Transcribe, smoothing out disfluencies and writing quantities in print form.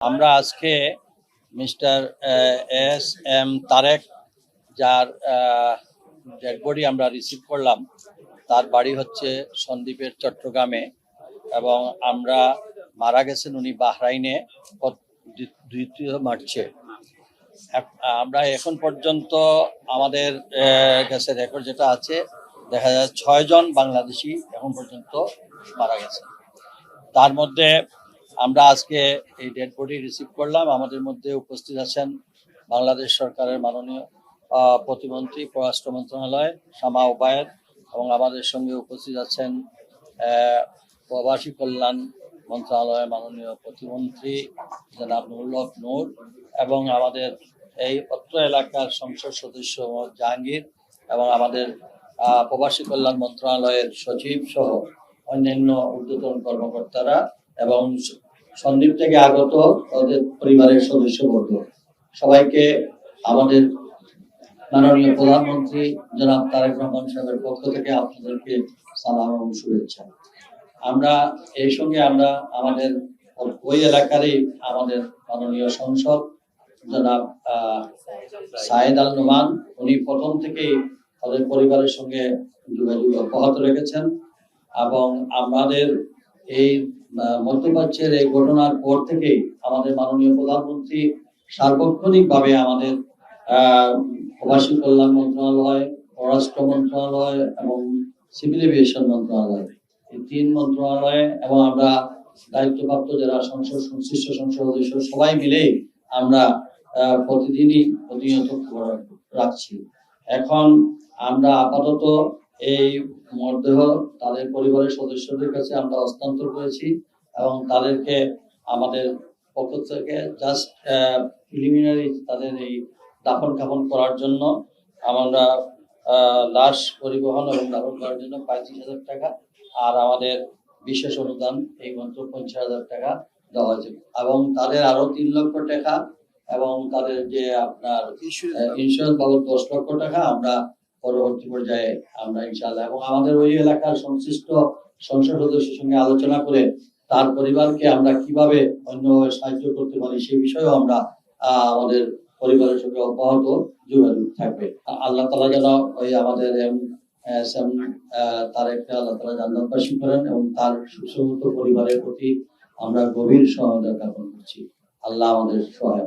আমরা আজকে mister S M Tarique, যার ডেড বডি আমরা রিসিভ করলাম, তার বাড়ি হচ্ছে সন্দ্বীপের চট্টগ্রামে, এবং আমরা মারা গেছেন উনি বাহরাইনে 2 মার্চে। আমরা এখন পর্যন্ত আমাদের কাছে রেকর্ড যেটা আছে, দেখা যায় 6 জন বাংলাদেশি এখন পর্যন্ত মারা গেছে। তার মধ্যে আমরা আজকে এই ডেড বডি রিসিভ করলাম। আমাদের মধ্যে উপস্থিত আছেন বাংলাদেশ সরকারের মাননীয় প্রতিমন্ত্রী, পররাষ্ট্র মন্ত্রণালয় শামা ওবায়েদ, এবং আমাদের সঙ্গে উপস্থিত আছেন প্রবাসী কল্যাণ মন্ত্রণালয়ের মাননীয় প্রতিমন্ত্রী জনাব নুরুল হক নূর, এবং আমাদের এই অত্র এলাকার সংসদ সদস্য জাহাঙ্গীর, এবং আমাদের প্রবাসী কল্যাণ মন্ত্রণালয়ের সচিব সহ অন্যান্য ঊর্ধ্বতন কর্মকর্তারা, এবং সন্দ্বীপ থেকে আগত তাদের পরিবারের সদস্যবর্গ, সবাইকে আমাদের মাননীয় প্রধানমন্ত্রী জনাব তারেক রহমান সাহেবের পক্ষ থেকে আপনাদেরকে সালাম এবং শুভেচ্ছা। আমরা এই সঙ্গে আমরা আমাদের ওই এলাকারই আমাদের মাননীয় সংসদ জনাব সাইদ আল নোমান, উনি প্রথম থেকেই তাদের পরিবারের সঙ্গে যোগাযোগ অব্যাহত রেখেছেন, এবং আমাদের এই মধ্যপ্রাচ্যের এই ঘটনার পর থেকেই আমাদের মাননীয় প্রধানমন্ত্রী সার্বক্ষণিকভাবে আমাদের প্রবাসী কল্যাণ মন্ত্রণালয়, পররাষ্ট্র মন্ত্রণালয় এবং সিভিল এভিয়েশন মন্ত্রণালয়, এই 3 মন্ত্রণালয়ে, এবং আমরা দায়িত্বপ্রাপ্ত যারা সংশ্লিষ্ট সংসদ সদস্য সবাই মিলেই আমরা প্রতিদিনই প্রতিনিয়ত খবর রাখছি। এখন আমরা আপাতত এই মরদেহ তাদের পরিবারের সদস্যদের কাছে আমরা হস্তান্তর করেছি, এবং তাদেরকে আমাদের পক্ষ থেকে জাস্ট প্রিলিমিনারি তাদের এই দাফন কাফন করার জন্য আমরা লাশ পরিবহন এবং দাফন করার জন্য 35,000 টাকা, আর আমাদের বিশেষ অনুদান এই মাত্র 50,000 টাকা দেওয়া হয়েছে, এবং তাদের আরো 3 লক্ষ টাকা, এবং তাদের যে আপনার ইন্স্যুরেন্স বাবদ 10 লক্ষ টাকা আমরা পরবর্তী পর্যায়ে আমরা ইনশাআল্লাহ, এবং আমাদের ওই এলাকার সংশ্লিষ্ট সংসদ সদস্যের সঙ্গে আলোচনা করে তার পরিবারকে আমরা কিভাবে অন্যভাবে সাহায্য করতে পারি সেই বিষয়েও আমরা আমাদের পরিবারের সঙ্গে অব্যাহত যোগাযোগ থাকবে। আল্লাহ তাআলা যেন ওই আমাদের তারেককে আল্লাহ তাআলা জান্নাতবাসী করেন, এবং তার সুসমত পরিবারের প্রতি আমরা গভীর সহমত জ্ঞাপন করছি। আল্লাহ আমাদের সহায়।